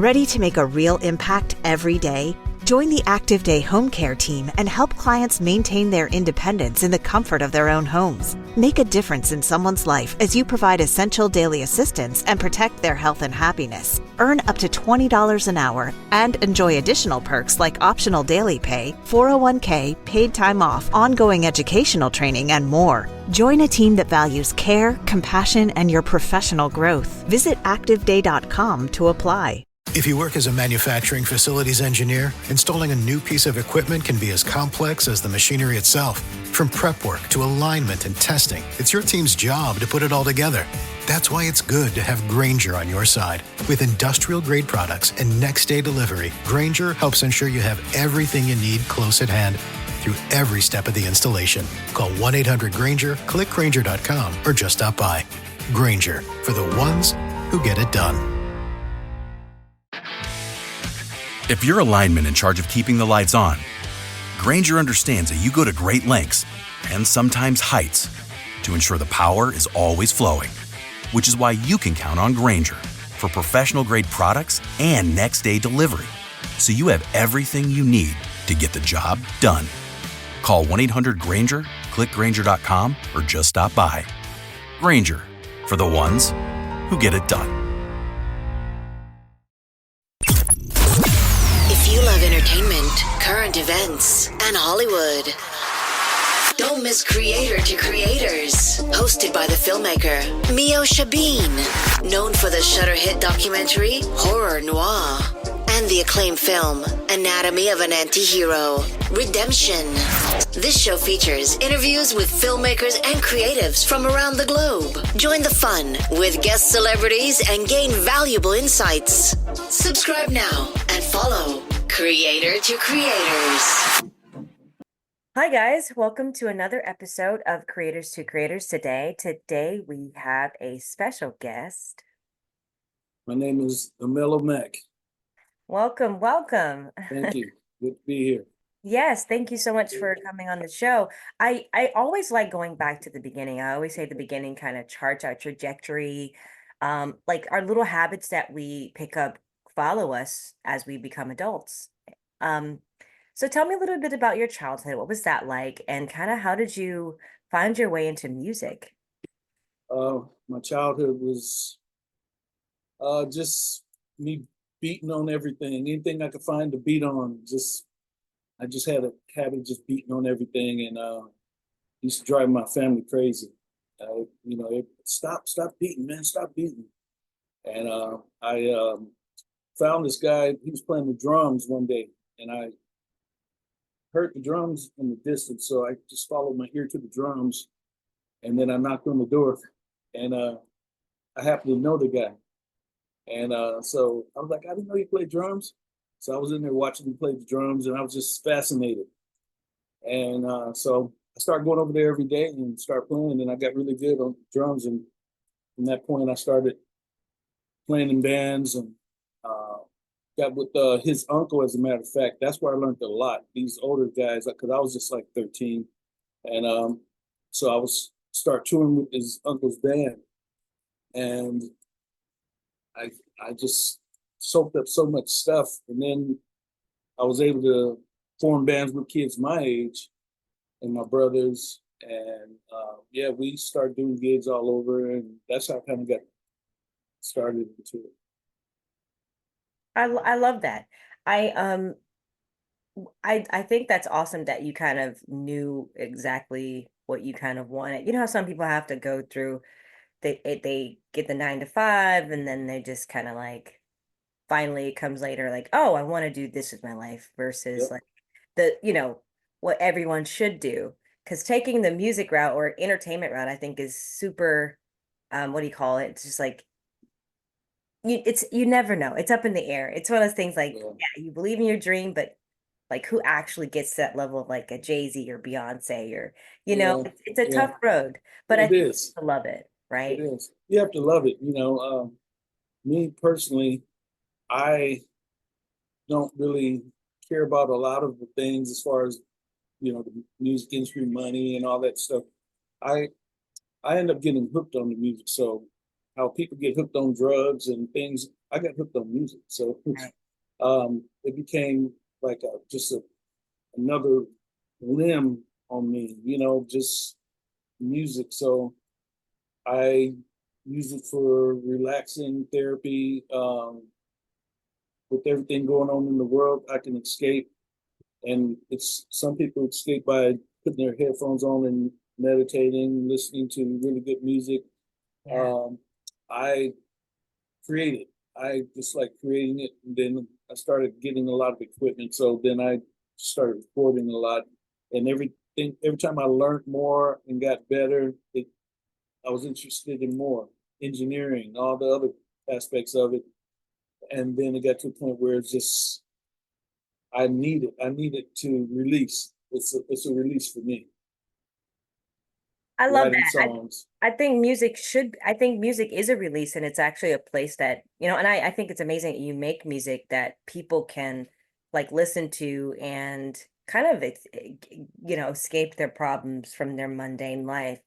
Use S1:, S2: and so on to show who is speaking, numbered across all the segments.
S1: Ready to make a real impact every day? Join the Active Day Home Care team and help clients maintain their independence in the comfort of their own homes. Make a difference in someone's life as you provide essential daily assistance and protect their health and happiness. Earn up to $20 an hour and enjoy additional perks like optional daily pay, 401k, paid time off, ongoing educational training, and more. Join a team that values care, compassion, and your professional growth. Visit activeday.com to apply.
S2: If you work as a manufacturing facilities engineer, installing a new piece of equipment can be as complex as the machinery itself. From prep work to alignment and testing, it's your team's job to put it all together. That's why it's good to have Grainger on your side. With industrial-grade products and next-day delivery, Grainger helps ensure you have everything you need close at hand through every step of the installation. Call 1-800-GRAINGER, click Grainger.com, or just stop by. Grainger, for the ones who get it done.
S3: If you're a lineman in charge of keeping the lights on, Grainger understands that you go to great lengths, and sometimes heights, to ensure the power is always flowing. Which is why you can count on Grainger for professional-grade products and next-day delivery, so you have everything you need to get the job done. Call 1-800-GRAINGER, click Grainger.com, or just stop by. Grainger, for the ones who get it done.
S4: If you love entertainment, current events, and Hollywood, don't miss Creator to Creators, hosted by the filmmaker Meosha, known for the Shudder hit documentary Horror Noir and the acclaimed film Anatomy of an Anti-Hero, Redemption. This show features interviews with filmmakers and creatives from around the globe. Join the fun with guest celebrities and gain valuable insights. Subscribe now and follow Creator to Creators.
S5: Hi guys, welcome to another episode of Creators to Creators today. Today we have a special guest.
S6: My name is Mellow Mac.
S5: Welcome.
S6: Thank you. Good to be here.
S5: Yes, thank you so much for coming on the show. I always like going back to the beginning. I always say the beginning kind of charts our trajectory. Like our little habits that we pick up follow us as we become adults. So tell me a little bit about your childhood. What was that like? And kind of how did you find your way into music?
S6: My childhood was just me beating on everything. Anything I could find to beat on. I just had a habit of just beating on everything, and used to drive my family crazy. Stop beating, man, stop beating. And I found this guy. He was playing the drums one day, and I heard the drums in the distance, so I just followed my ear to the drums, and then I knocked on the door, and I happened to know the guy. And so I was like, I didn't know you played drums. So I was in there watching him play the drums, and I was just fascinated. And so I started going over there every day and started playing, and I got really good on drums. And from that point, I started playing in bands and got with his uncle, as a matter of fact. That's where I learned a lot. These older guys, because I was just like 13. And so I was start touring with his uncle's band. And I just soaked up so much stuff, and then I was able to form bands with kids my age and my brothers, and we started doing gigs all over, and that's how I kind of got started into it.
S5: I love that. I think that's awesome that you kind of knew exactly what you kind of wanted. You know how some people have to go through, they get the 9 to 5, and then they just kind of like, finally it comes later, like, oh, I want to do this with my life versus like what everyone should do. Because taking the music route or entertainment route, I think is super, what do you call it? It's just like, you never know. It's up in the air. It's one of those things like, yeah, you believe in your dream, but like who actually gets to that level of like a Jay-Z or Beyonce or, it's a tough road, but I think you love it, right?
S6: It is. You have to love it. Me personally, I don't really care about a lot of the things as far as, the music industry, money and all that stuff. I end up getting hooked on the music. So how people get hooked on drugs and things. I got hooked on music, so it became like another limb on me, just music. So I use it for relaxing therapy. With everything going on in the world, I can escape. And some people escape by putting their headphones on and meditating, listening to really good music.
S5: Yeah.
S6: I created. I just like creating it, and then I started getting a lot of equipment. So then I started recording a lot, and every time I learned more and got better, I was interested in more engineering, all the other aspects of it, and then it got to a point where it's just I needed to release. It's a release for me.
S5: I love
S6: Writing
S5: that.
S6: songs.
S5: I think I think music is a release, and it's actually a place that, and I think it's amazing that you make music that people can like listen to and kind of, escape their problems from their mundane life.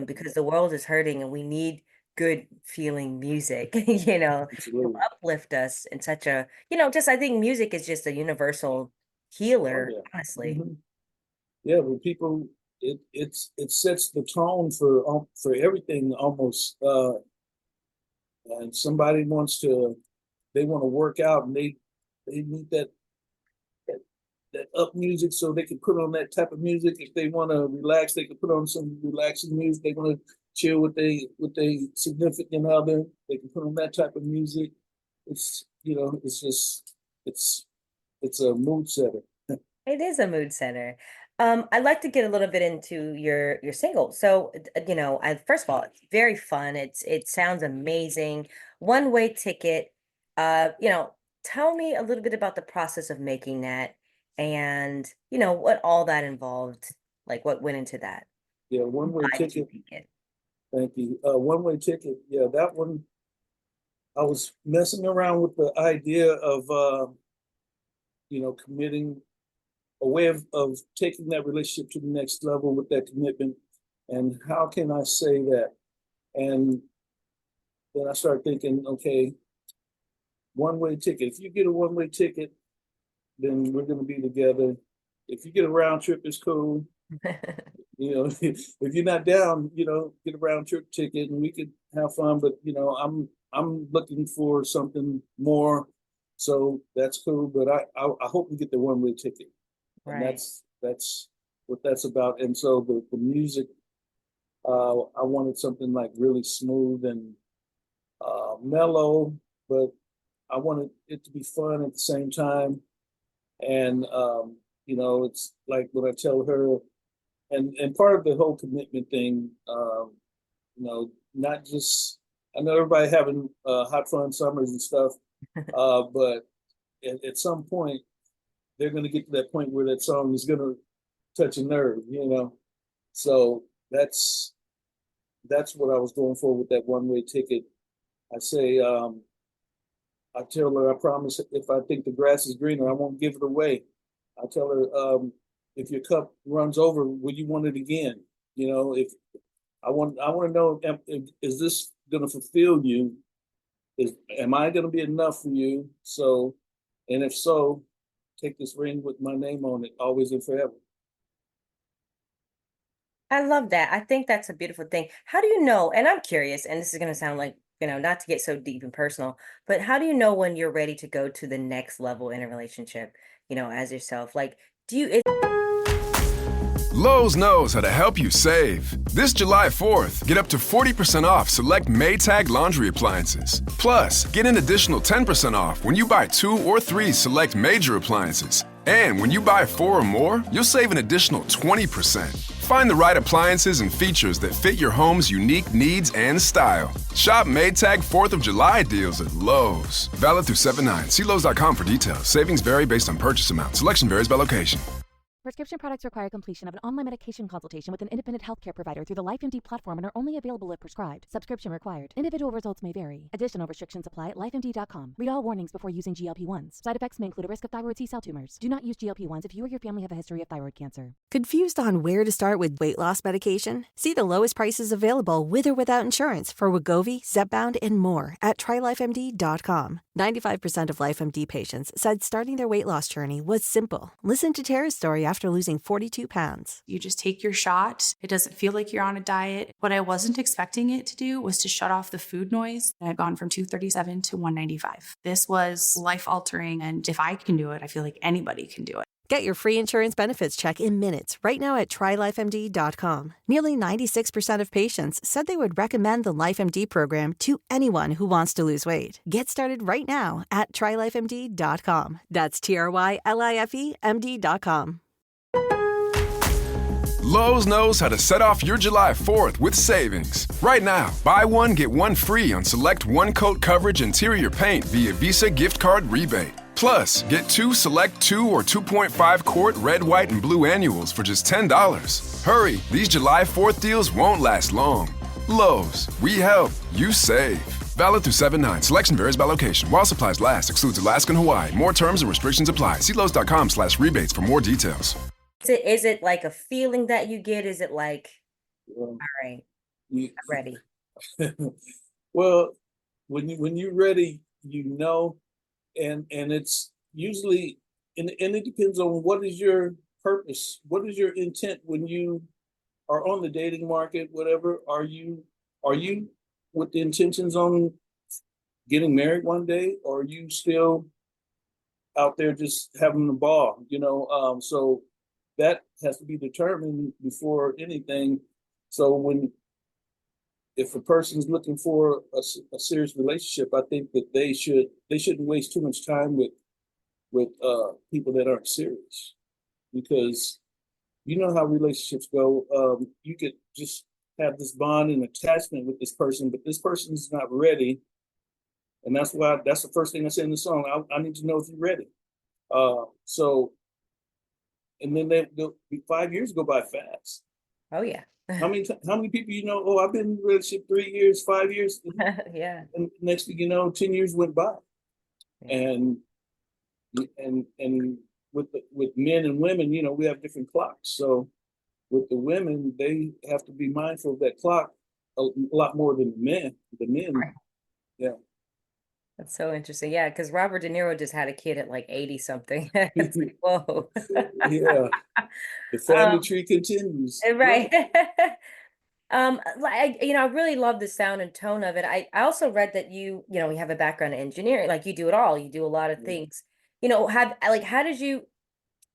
S5: Because the world is hurting and we need good feeling music, to
S6: Absolutely.
S5: uplift us in such a, just I think music is just a universal
S6: Oh
S5: healer,
S6: yeah.
S5: honestly.
S6: Yeah, but people, it sets the tone for everything almost. And somebody they want to work out, and they need that that up music, so they can put on that type of music. If they want to relax, they can put on some relaxing music. They want to chill with they significant other, they can put on that type of music. It's just it's a mood setter.
S5: It is a mood setter. I'd like to get a little bit into your single. So, I first of all, it's very fun. It sounds amazing. One way ticket. Tell me a little bit about the process of making that, and what all that involved, like what went into that.
S6: Yeah, one way
S5: Why did you
S6: ticket.
S5: make it?
S6: Thank you. One way ticket. Yeah, that one. I was messing around with the idea of committing a way of taking that relationship to the next level with that commitment. And how can I say that? And then I started thinking, okay, one way ticket. If you get a one way ticket, then we're going to be together. If you get a round trip, it's cool. If you're not down, get a round trip ticket and we could have fun. But I'm looking for something more, so that's cool. But I hope we get the one way ticket, and
S5: Right.
S6: that's what that's about. And so the music, I wanted something like really smooth and mellow, but I wanted it to be fun at the same time. And it's like what I tell her, and part of the whole commitment thing, not just I know everybody having hot fun summers and stuff, but at some point they're going to get to that point where that song is going to touch a nerve. So that's what I was going for with that one way ticket. I say, I tell her, I promise, if I think the grass is greener, I won't give it away. I tell her, if your cup runs over, will you want it again? If I want to know, is this going to fulfill you? Am I going to be enough for you? So, and if so, take this ring with my name on it, always and forever.
S5: I love that. I think that's a beautiful thing. How do you know? And I'm curious, and this is going to sound like, not to get so deep and personal, but how do you know when you're ready to go to the next level in a relationship, as yourself? Like,
S7: Lowe's knows how to help you save. This July 4th, get up to 40% off select Maytag laundry appliances. Plus, get an additional 10% off when you buy 2 or 3 select major appliances. And when you buy 4 or more, you'll save an additional 20%. Find the right appliances and features that fit your home's unique needs and style. Shop Maytag 4th of July deals at Lowe's. Valid through 7/9. See Lowe's.com for details. Savings vary based on purchase amount. Selection varies by location.
S8: Prescription products require completion of an online medication consultation with an independent healthcare provider through the LifeMD platform and are only available if prescribed. Subscription required. Individual results may vary. Additional restrictions apply at lifemd.com. Read all warnings before using GLP-1s. Side effects may include a risk of thyroid C-cell tumors. Do not use GLP-1s if you or your family have a history of thyroid cancer.
S9: Confused on where to start with weight loss medication? See the lowest prices available with or without insurance for Wegovy, Zepbound, and more at trylifemd.com. 95% of LifeMD patients said starting their weight loss journey was simple. Listen to Tara's story after losing 42 pounds.
S10: You just take your shot. It doesn't feel like you're on a diet. What I wasn't expecting it to do was to shut off the food noise. I had gone from 237 to 195. This was life altering. And if I can do it, I feel like anybody can do it.
S9: Get your free insurance benefits check in minutes right now at trylifemd.com. Nearly 96% of patients said they would recommend the LifeMD program to anyone who wants to lose weight. Get started right now at trylifemd.com. That's TRYLIFEMD.com.
S7: Lowe's knows how to set off your July 4th with savings. Right now, buy one, get one free on select one-coat coverage interior paint via Visa gift card rebate. Plus, get two select 2 or 2.5 quart red, white, and blue annuals for just $10. Hurry, these July 4th deals won't last long. Lowe's, we help, you save. Valid through 7/9. Selection varies by location. While supplies last, excludes Alaska and Hawaii. More terms and restrictions apply. See Lowe's.com/rebates for more details.
S5: Is it like a feeling that you get? Is it like, all right, I'm ready?
S6: Well, when you're ready, you know, and it's usually, and it depends on what is your purpose, what is your intent when you are on the dating market, whatever. Are you with the intentions on getting married one day, or are you still out there just having a ball, so that has to be determined before anything. So if a person's looking for a serious relationship, I think that they shouldn't waste too much time with people that aren't serious, because you know how relationships go. You could just have this bond and attachment with this person, but this person's not ready, and that's the first thing I say in the song. I need to know if you're ready. And then 5 years go by fast.
S5: Oh yeah.
S6: How many people oh, I've been in a relationship 3 years, 5 years.
S5: Yeah.
S6: And next thing you know, 10 years went by. Yeah. And with men and women, we have different clocks. So with the women, they have to be mindful of that clock a lot more than the men. Right. Yeah.
S5: That's so interesting. Yeah, because Robert De Niro just had a kid at like 80 something. It's like, whoa.
S6: Yeah. The family tree continues.
S5: Right. I really love the sound and tone of it. I also read that you have a background in engineering, like you do it all. You do a lot of things. How did you,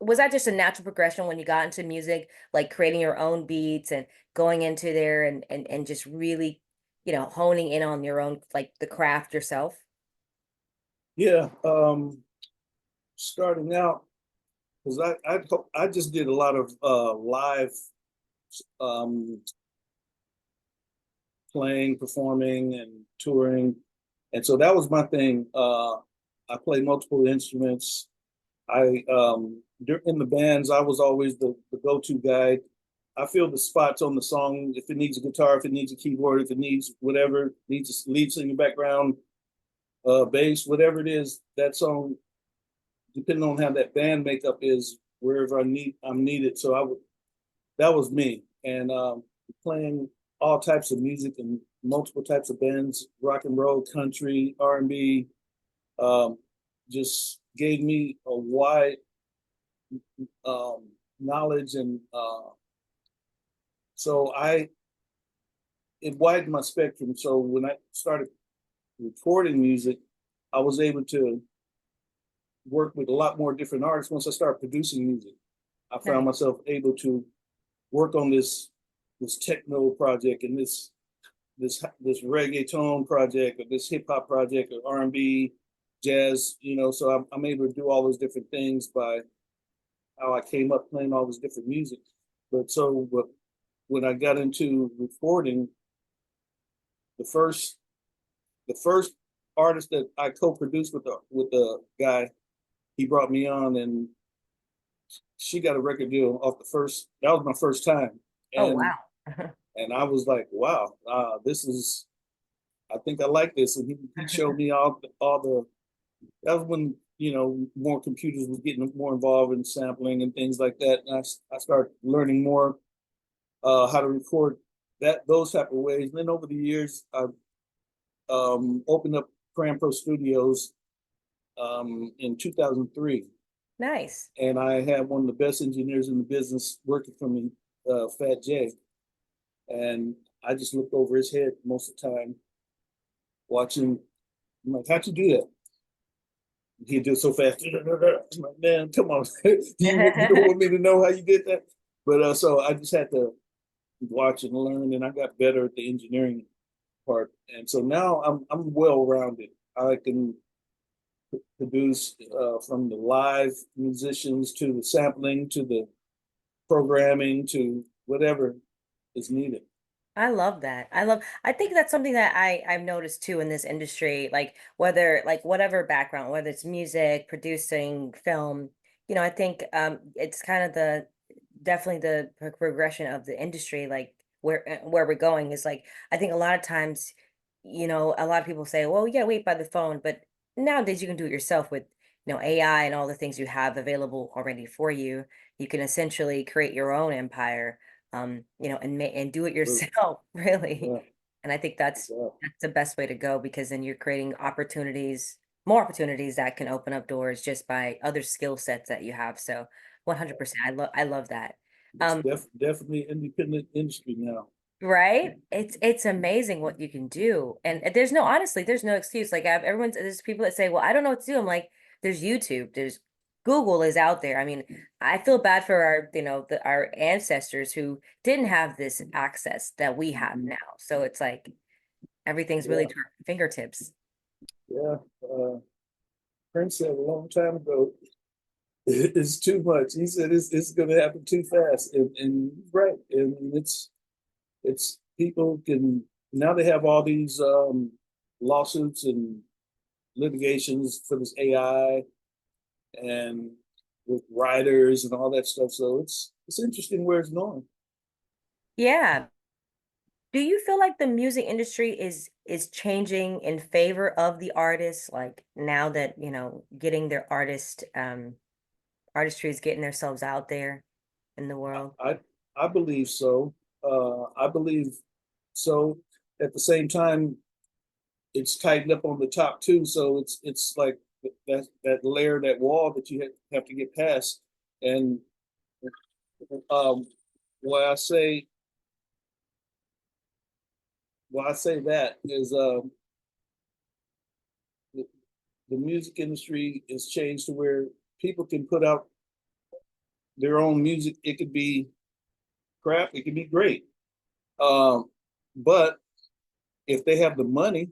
S5: was that just a natural progression when you got into music, like creating your own beats and going into there and just really, honing in on your own, like the craft yourself?
S6: Yeah, starting out, because I just did a lot of live playing, performing, and touring, and so that was my thing. I play multiple instruments. In the bands, I was always the go-to guy. I feel the spots on the song. If it needs a guitar, if it needs a keyboard, if it needs whatever, needs a lead singer background, bass, whatever it is, that song, depending on how that band makeup is, wherever I'm needed. So that was me. And playing all types of music and multiple types of bands, rock and roll, country, R&B, just gave me a wide knowledge, and so it widened my spectrum. So when I started recording music, I was able to work with a lot more different artists. Once I started producing music, I found myself able to work on this techno project and this reggaeton project, or this hip hop project, or R&B, jazz. So I'm able to do all those different things by how I came up playing all this different music. But when I got into recording, the first artist that I co-produced with the guy, he brought me on, and she got a record deal off the first. That was my first time,
S5: Oh,
S6: and
S5: wow.
S6: and I was like, wow, this is. I think I like this, and he showed me all the. That was when more computers was getting more involved in sampling and things like that, and I started learning more how to record those type of ways. And then over the years, I've opened up Cram Pro Studios in 2003.
S5: Nice.
S6: And I had one of the best engineers in the business working for me, Fat J. And I just looked over his head most of the time, watching. I'm like, how'd you do that? He'd do it so fast. I'm like, man, come on. You don't want me to know how you did that? But so I just had to watch and learn, and I got better at the engineering part. And so now I'm well rounded. I can produce from the live musicians to the sampling to the programming to whatever is needed.
S5: I love that. I think that's something that I've noticed too in this industry, like whatever background, whether it's music, producing, film, I think it's kind of the definitely the progression of the industry, like where we're going is like I think a lot of times, a lot of people say, well, yeah, wait by the phone, but nowadays you can do it yourself with, AI and all the things you have available already for you. You can essentially create your own empire, and do it yourself, really.
S6: Yeah,
S5: And I think that's
S6: yeah.
S5: that's the best way to go because then you're creating more opportunities that can open up doors just by other skill sets that you have. So 100%, I love that.
S6: It's
S5: Um,
S6: definitely independent industry now.
S5: right? It's amazing what you can do. And there's no excuse. Like there's people that say, well, I don't know what to do. I'm like, there's YouTube, there's Google is out there. I mean, I feel bad for our ancestors who didn't have this access that we have now. So it's like everything's really
S6: Yeah,
S5: to our fingertips.
S6: yeah. Prince said a long time ago, it's too much. He said it's going to happen too fast, and right, and it's people can now they have all these lawsuits and litigations for this AI and with writers and all that stuff. So it's interesting where it's going.
S5: Yeah. Do you feel like the music industry is changing in favor of the artists, like now that, getting their artistry is getting themselves out there in the world?
S6: I believe so. I believe so. At the same time, it's tightened up on the top too, so it's like that layer, that wall that you have to get past. And um, why I say that is the music industry has changed to where people can put out their own music. It could be crap, it could be great, but if they have the money,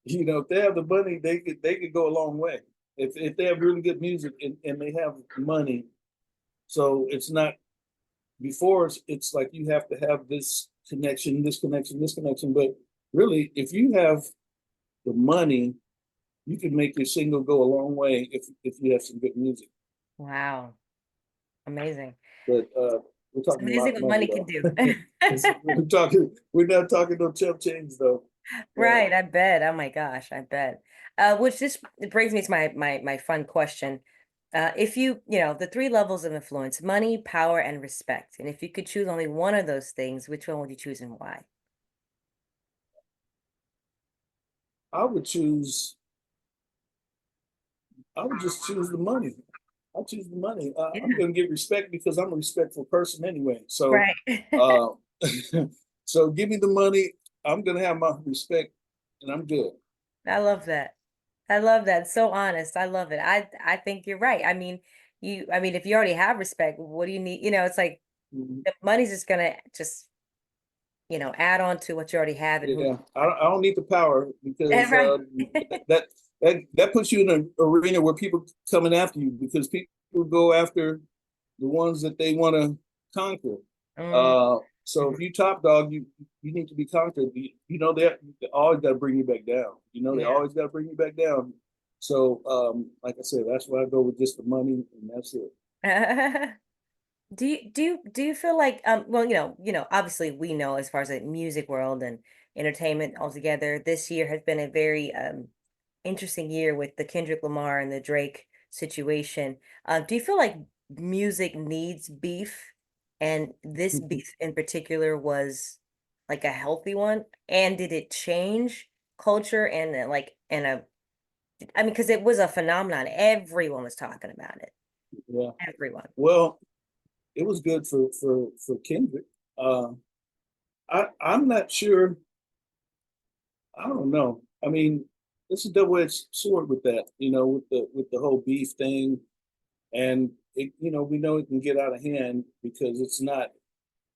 S6: if they have the money, they could go a long way. If they have really good music and they have money, so it's not before it's like you have to have this connection, this connection, this connection. But really, if you have the money, you can make your single go a long way if you have some good music.
S5: Wow. Amazing.
S6: But we're
S5: It's
S6: talking a lot
S5: amazing
S6: of
S5: what
S6: money
S5: money can do.
S6: though. We're not talking no chump change though. Yeah.
S5: Right, I bet. Oh my gosh, I bet. Which just it brings me to my fun question. If the three levels of influence, money, power, and respect, and if you could choose only one of those things, which one would you choose and why?
S6: I would choose. I would just choose the money. I choose the money.
S5: Yeah.
S6: I'm going to get respect because I'm a respectful person anyway. So,
S5: Right.
S6: uh, so give me the money. I'm going to have my respect, and I'm good.
S5: I love that. I love that. So honest. I love it. I think you're right. I mean, if you already have respect, what do you need? It's like
S6: Mhm.
S5: the money's just gonna just, add on to what you already have and who
S6: Yeah, I don't need the power because
S5: right.
S6: that that puts you in an arena where people coming after you because people go after the ones that they want to conquer.
S5: Mm,
S6: So if you top dog, you need to be conquered. They always got to bring you back down. They
S5: yeah.
S6: always got to bring you back down. So, like I said, that's why I go with just the money, and that's it.
S5: Do you feel like well, obviously we know as far as the music world and entertainment altogether, this year has been a very interesting year with the Kendrick Lamar and the Drake situation. Do you feel like music needs beef, and this beef in particular was like a healthy one? And did it change culture and I mean, because it was a phenomenon. Everyone was talking about it.
S6: Yeah.
S5: Everyone.
S6: Well, it was good for Kendrick. Uh, I'm not sure. I don't know. I mean, it's a double-edged sword with that, with the whole beef thing, and we know it can get out of hand because it's not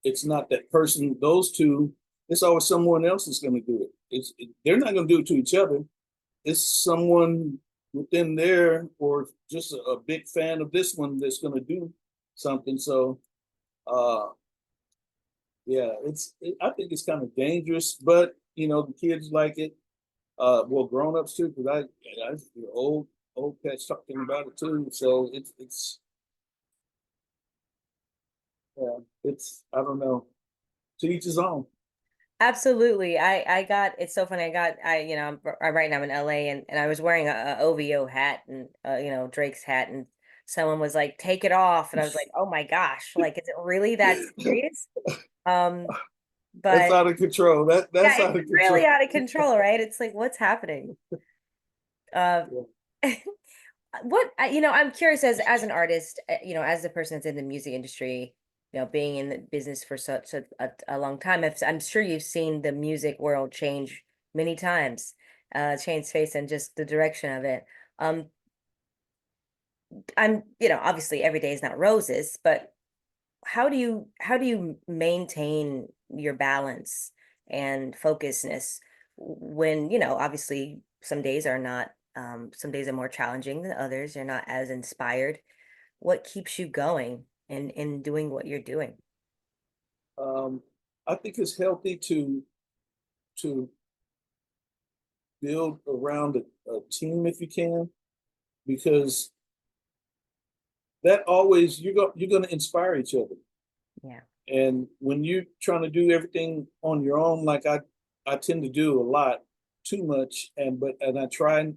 S6: that person. Those two, it's always someone else is going to do it. They're not going to do it to each other. It's someone within there or just a big fan of this one that's going to do something. So, uh, yeah, I think it's kind of dangerous, but the kids like it. Well, grown-ups too, because I old cats talking about it too. So it's I don't know. To each his own.
S5: Absolutely. I got, it's so funny. I'm right now I'm in LA, and I was wearing a OVO hat and, Drake's hat, and someone was like, take it off. And I was like, oh my gosh, like, is it really that serious? Um,
S6: That's
S5: but
S6: out of control.
S5: yeah,
S6: That's out
S5: it's
S6: of
S5: really
S6: control.
S5: out of control, right? It's like, what's happening? Uh, I'm curious as an artist, as a person that's in the music industry, being in the business for such a long time, I'm sure you've seen the music world change many times, change face and just the direction of it. Um, obviously every day is not roses, but how do you maintain your balance and focusness when, obviously some days are more challenging than others. You're not as inspired. What keeps you going in doing what you're doing?
S6: Um, I think it's healthy to build around a team if you can, because that always you're going to inspire each other.
S5: Yeah.
S6: And when you're trying to do everything on your own, like I tend to do a lot too much, and I try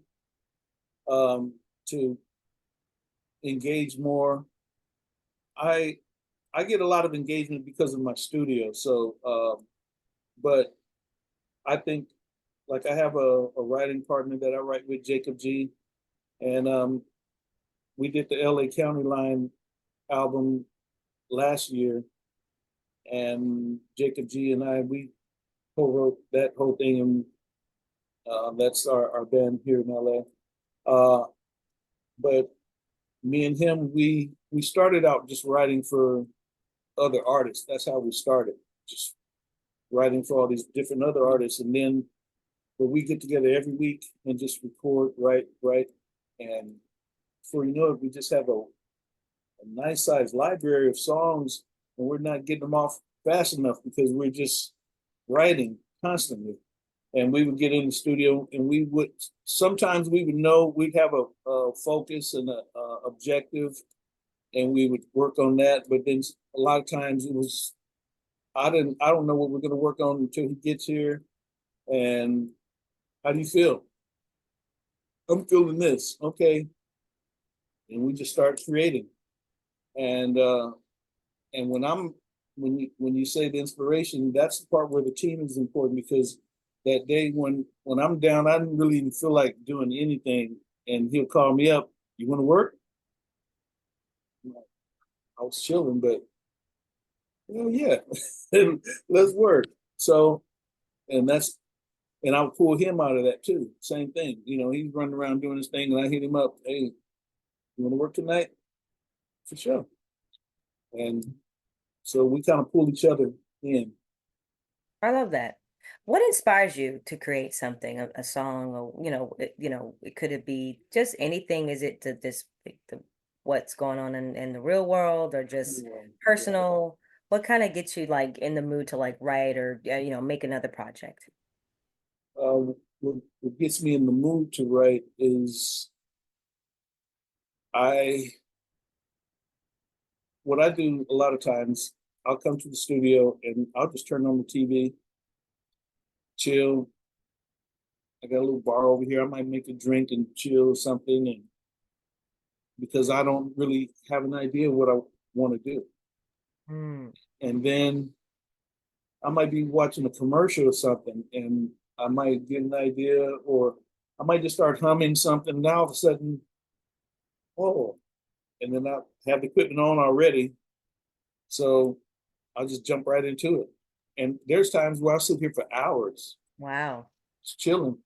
S6: to engage more. I I get a lot of engagement because of my studio. So, but I think like I have a writing partner that I write with, Jacob G, and we did the LA County Line album last year, and Jacob G and we co-wrote that whole thing, and that's our band here in LA. Uh, but me and him, we started out just writing for other artists. That's how we started, just writing for all these different other artists, and then but we get together every week and just record, write, and before you know it, we just have a nice sized library of songs, and we're not getting them off fast enough because we're just writing constantly. And we would get in the studio, and we would sometimes we would know we'd have a focus and a objective, and we would work on that. But then a lot of times it was I don't know what we're going to work on until he gets here. And how do you feel? I'm feeling this. Okay. And we just start creating. And when you say the inspiration, that's the part where the team is important, because that day when I'm down, I didn't really even feel like doing anything, and he'll call me up. You want to work? I was chilling, but yeah, let's work. So, and that's and I'll pull him out of that too. Same thing. He's running around doing his thing, and I hit him up. Hey, you want to work tonight? For sure. And so we kind of pull each other in.
S5: I love that. What inspires you to create something, a song, or could it be just anything? Is it to this like, what's going on in the real world, or just personal? What kind of gets you like in the mood to like write or make another project?
S6: What gets me in the mood to write is What I do a lot of times, I'll come to the studio and I'll just turn on the TV, chill. I got a little bar over here. I might make a drink and chill or something, and because I don't really have an idea what I want to do.
S5: Mm.
S6: And then I might be watching a commercial or something, and I might get an idea, or I might just start humming something. Now all of a sudden, oh, and then I have the equipment on already, so I'll just jump right into it. And there's times where I sit here for hours,
S5: Wow.
S6: just chilling,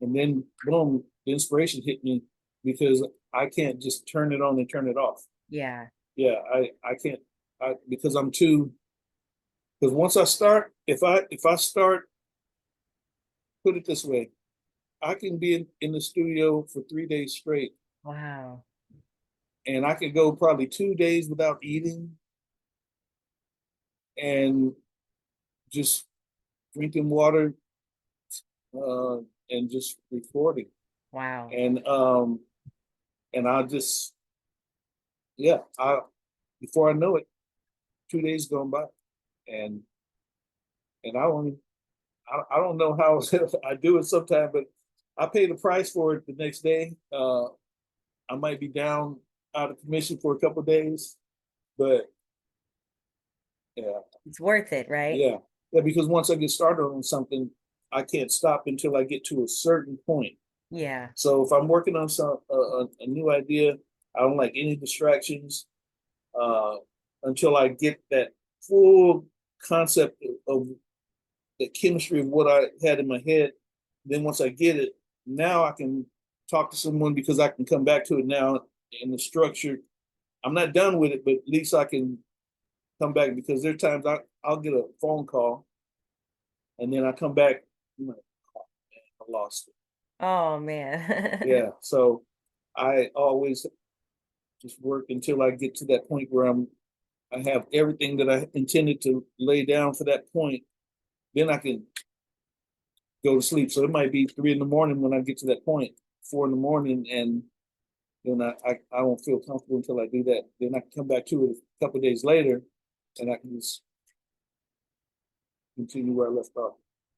S6: and then boom, the inspiration hit me because I can't just turn it on and turn it off.
S5: Yeah.
S6: Yeah, I can't, because I'm too. Because once I start, if I start, put it this way, I can be in the studio for 3 days straight,
S5: Wow.
S6: and I could go probably 2 days without eating and just drinking water, and just recording.
S5: Wow.
S6: And I'll just, yeah, before I know it, 2 days gone by, and I don't know how I do it sometimes, but I pay the price for it the next day. I might be down out of commission for a couple of days, but yeah,
S5: It's worth it, right?
S6: yeah, yeah. Because once I get started on something, I can't stop until I get to a certain point.
S5: Yeah.
S6: So if I'm working on a new idea, I don't like any distractions uh, until I get that full concept of the chemistry of what I had in my head. Then once I get it, now I can talk to someone because I can come back to it now in the structure. I'm not done with it, but at least I can come back, because there are times I'll get a phone call and then I come back, I'm like, oh, man, I lost it.
S5: Oh man.
S6: Yeah. So I always just work until I get to that point where I have everything that I intended to lay down for that point. Then I can go to sleep. So it might be 3 in the morning when I get to that point, 4 in the morning, and then I won't feel comfortable until I do that. Then I can come back to it a couple of days later, and I can just continue where I left off.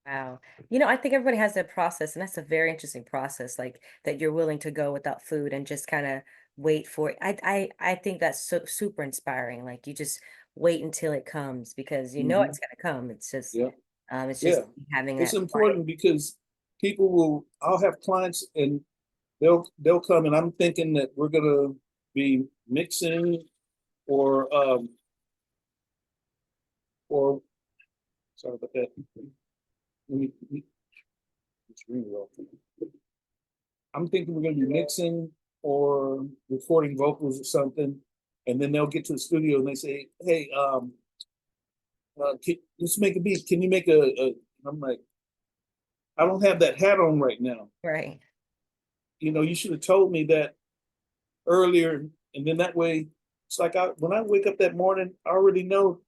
S5: Wow. I think everybody has their process, and that's a very interesting process, like that you're willing to go without food and just kind of wait for it. I think that's super inspiring. Like you just wait until it comes because you know
S6: Hmm.
S5: it's gonna come.
S6: Yeah,
S5: It's just
S6: yeah.
S5: having
S6: It's
S5: that quiet.
S6: important because I'll have clients and they'll come, and I'm thinking that we're gonna be mixing or sorry about that. It's really well. I'm thinking we're gonna be mixing or recording vocals or something, and then they'll get to the studio and they say, "Hey, let's make a beat. Can you make a?" I'm like, "I don't have that hat on right now.
S5: Right.
S6: You should have told me that earlier, and then that way, it's like when I wake up that morning, I already know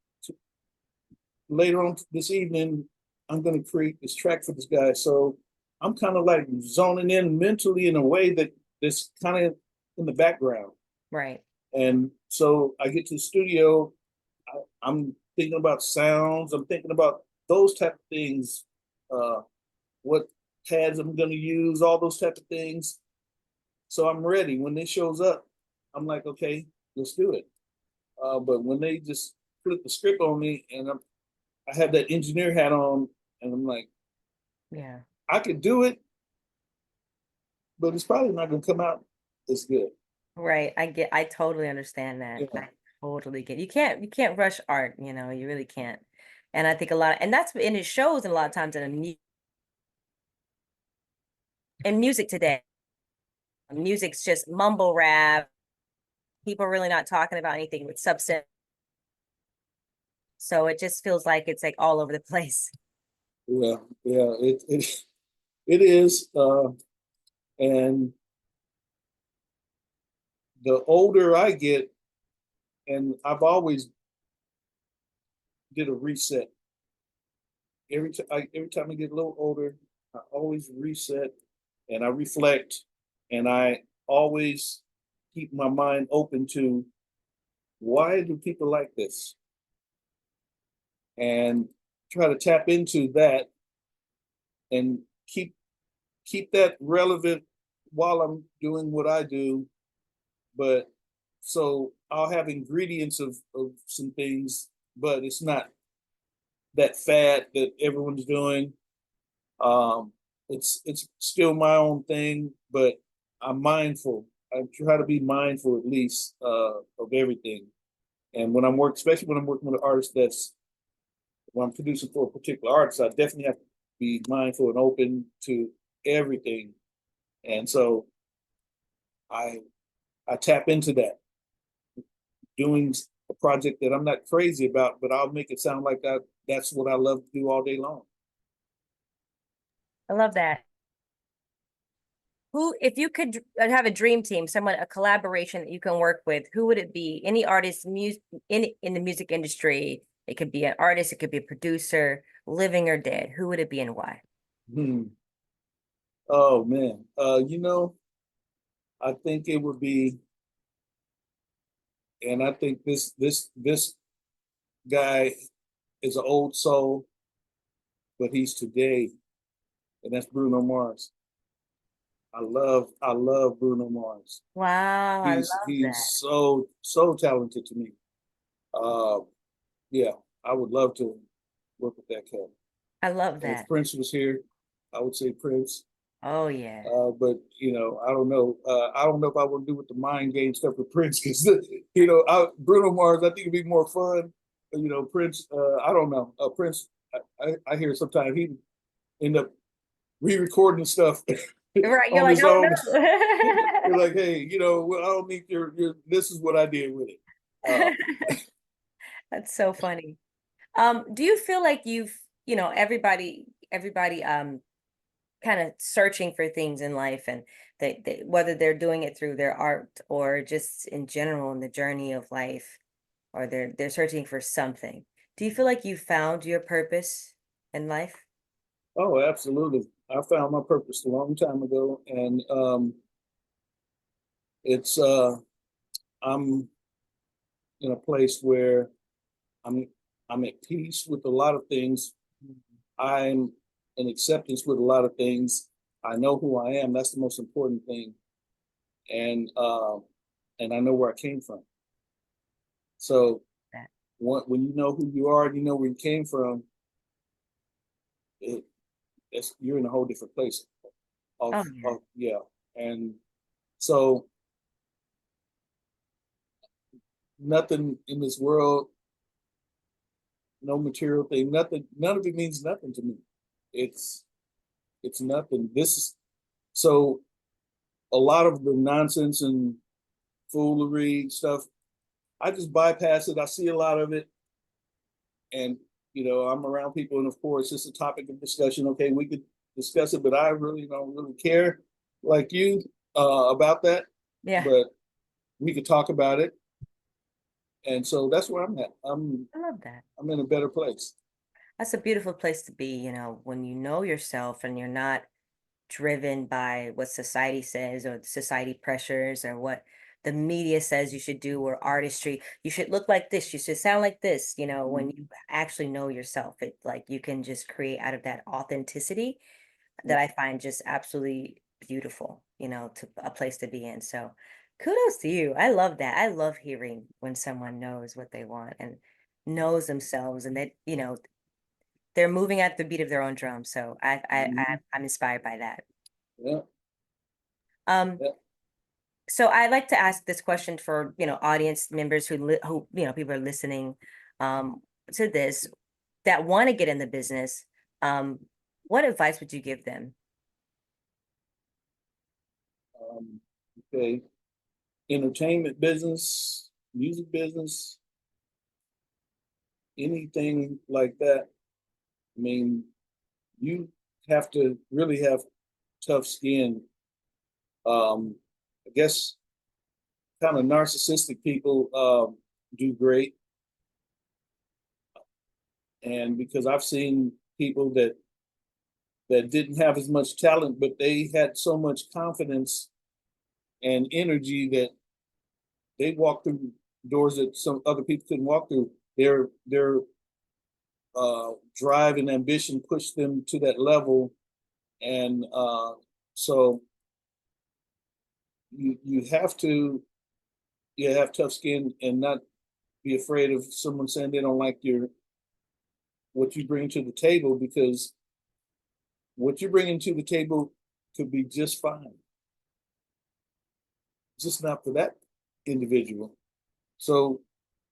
S6: later on this evening I'm going to create this track for this guy. So I'm kind of like zoning in mentally in a way that's kind of in the background.
S5: Right.
S6: And so I get to the studio, I'm thinking about sounds, I'm thinking about those type of things, what pads I'm going to use, all those type of things. So I'm ready. When it shows up, I'm like, okay, let's do it. But when they just flip the script on me and I have that engineer hat on, and I'm like,
S5: Yeah.
S6: I could do it, but it's probably not going to come out as good.
S5: Right. I totally understand that.
S6: Yeah.
S5: I totally get you can't rush art, you really can't. And I think and it shows a lot of times in music today. Music's just mumble rap. People are really not talking about anything with substance. So it just feels like it's like all over the place.
S6: Yeah, yeah, it is. And the older I get, and I've always did a reset. Every time I get a little older, I always reset and I reflect, and I always keep my mind open to why do people like this, and try to tap into that and keep that relevant while I'm doing what I do. But so I'll have ingredients of some things, but it's not that fad that everyone's doing. It's still my own thing, but I'm mindful. I try to be mindful at least of everything. And when especially when I'm working with an artist when I'm producing for a particular artist, I definitely have to be mindful and open to everything. And so I tap into that, doing a project that I'm not crazy about, but I'll make it sound like that's what I love to do all day long.
S5: I love that. Who, if you could have a dream team, a collaboration that you can work with, who would it be? Any artist in the music industry? It could be an artist, it could be a producer, living or dead. Who would it be and why?
S6: Oh man. I think it would be, and I think this guy is an old soul, but he's today, and that's Bruno Mars. I love Bruno Mars.
S5: Wow, I love
S6: He's
S5: that.
S6: so talented to me. Yeah, I would love to work with that cat.
S5: I love
S6: And if
S5: that.
S6: Prince was here, I would say Prince.
S5: Oh yeah.
S6: But I don't know. I don't know if I want to do with the mind game stuff with Prince, because Bruno Mars, I think it'd be more fun. Prince. I don't know. Prince. I hear sometimes he end up re-recording stuff
S5: Right. You're
S6: on
S5: like,
S6: his
S5: oh
S6: own.
S5: no.
S6: You're like, hey, well, I don't need your. This is what I did with it.
S5: That's so funny. Do you feel like everybody kind of searching for things in life, and whether they're doing it through their art or just in general in the journey of life, or they're searching for something. Do you feel like you found your purpose in life?
S6: Oh, absolutely. I found my purpose a long time ago, and it's I'm in a place where I'm at peace with a lot of things. I'm in acceptance with a lot of things. I know who I am. That's the most important thing, and I know where I came from. So when you know who you are and you know where you came from, you're in a whole different place.
S5: Oh yeah.
S6: Yeah, and so nothing in this world, no material thing, nothing, none of it means nothing to me. It's nothing. So a lot of the nonsense and foolery stuff, I just bypass it. I see a lot of it, and I'm around people, and of course it's a topic of discussion. Okay, we could discuss it, but I really don't really care like you about that.
S5: Yeah.
S6: But we could talk about it, and so that's where I'm at.
S5: I love that.
S6: I'm in a better place.
S5: That's a beautiful place to be, when you know yourself and you're not driven by what society says or society pressures or what the media says you should do, or artistry. You should look like this, you should sound like this, when you actually know yourself, it like you can just create out of that authenticity that I find just absolutely beautiful, to a place to be in. So kudos to you. I love that. I love hearing when someone knows what they want and knows themselves, and that, they're moving at the beat of their own drum. So I'm inspired by that.
S6: Yeah.
S5: Um,
S6: Yeah.
S5: so I like to ask this question for, audience members who, people are listening to this that want to get in the business. What advice would you give them?
S6: Okay. Entertainment business, music business, anything like that. I mean, you have to really have tough skin. I guess kind of narcissistic people do great. And because I've seen people that didn't have as much talent, but they had so much confidence and energy that they walk through doors that some other people couldn't walk through. Their drive and ambition pushed them to that level, and so you have to have tough skin and not be afraid of someone saying they don't like what you bring to the table, because what you're bringing to the table could be just fine, just not for that individual. So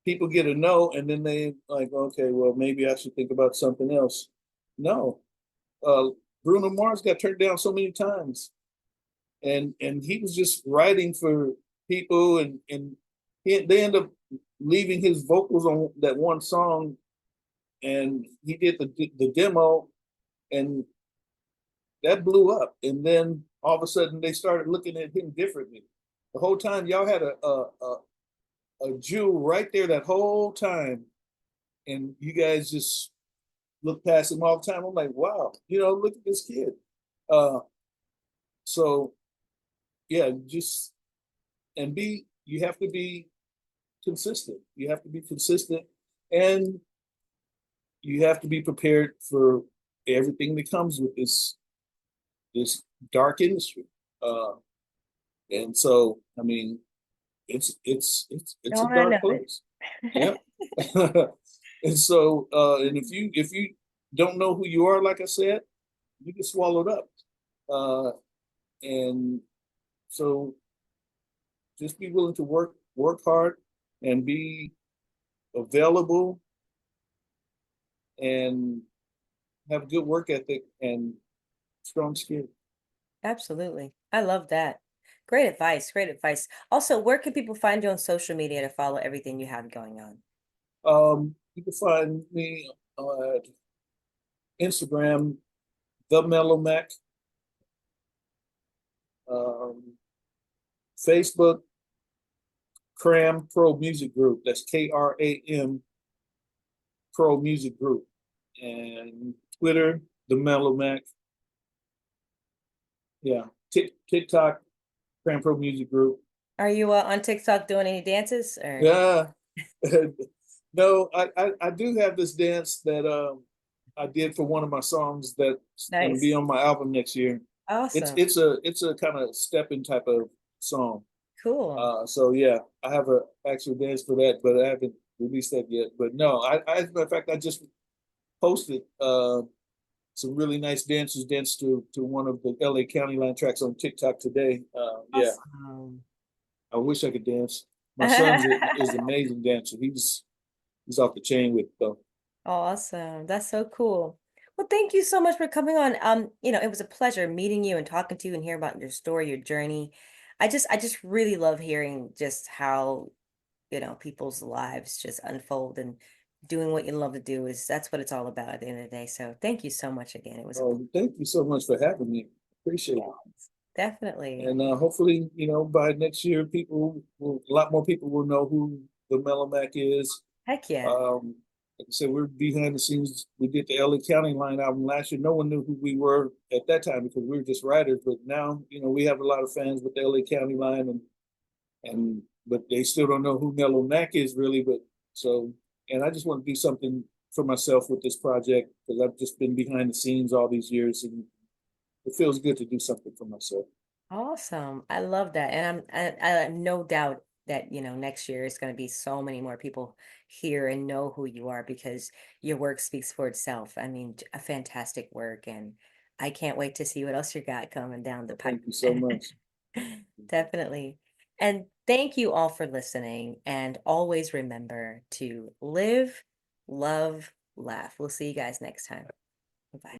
S6: people get a no, and then they like, okay, well, maybe I should think about something else. No, Bruno Mars got turned down so many times, and he was just writing for people, and they end up leaving his vocals on that one song, and he did the demo, and that blew up. And then all of a sudden they started looking at him differently. The whole time y'all had a jewel right there that whole time, and you guys just look past him all the time. I'm like, wow, look at this kid. So yeah, just you have to be consistent. You have to be consistent, and you have to be prepared for everything that comes with this dark industry. And so, I mean, it's a dark place. Yeah. And so, and if you don't know who you are, like I said, you get swallowed up. And so just be willing to work hard and be available and have a good work ethic and strong skin.
S5: Absolutely. I love that. Great advice. Great advice. Also, where can people find you on social media to follow everything you have going on?
S6: You can find me at Instagram, the Mellow Mac. Facebook, Cram Pro Music Group. That's KRAM Pro Music Group. And Twitter, the Mellow Mac. Yeah. TikTok, Cram Pro Music Group.
S5: Are you on TikTok doing any dances? Or?
S6: Yeah. No, I do have this dance that I did for one of my songs that's going to be on my album next year.
S5: Awesome.
S6: It's a kind of stepping type of song.
S5: Cool.
S6: So yeah, I have a actual dance for that, but I haven't released that yet. But no, as a matter of fact, I just posted some really nice dancers dance to one of the LA County Line tracks on TikTok today. Yeah,
S5: awesome.
S6: I wish I could dance. My son is an amazing dancer. He's off the chain with it though.
S5: Awesome. That's so cool. Well, thank you so much for coming on. It was a pleasure meeting you and talking to you and hearing about your story, your journey. I just really love hearing just how, people's lives just unfold, and doing what you love to do that's what it's all about at the end of the day. So thank you so much again. It was
S6: thank you so much for having me. Appreciate it.
S5: Definitely.
S6: And hopefully, by next year, a lot more people will know who the Mellow Mac is.
S5: Heck yeah.
S6: Like I said, we're behind the scenes. We did the LA County Line album last year. No one knew who we were at that time because we were just writers. But now, we have a lot of fans with the LA County Line, but they still don't know who Mellow Mac is really. And I just want to do something for myself with this project because I've just been behind the scenes all these years, and it feels good to do something for myself.
S5: Awesome. I love that. And I have no doubt that, next year is going to be so many more people hear and know who you are, because your work speaks for itself. I mean, a fantastic work, and I can't wait to see what else you got coming down the pipe.
S6: Thank you so much.
S5: Definitely. And thank you all for listening, and always remember to live, love, laugh. We'll see you guys next time. Bye.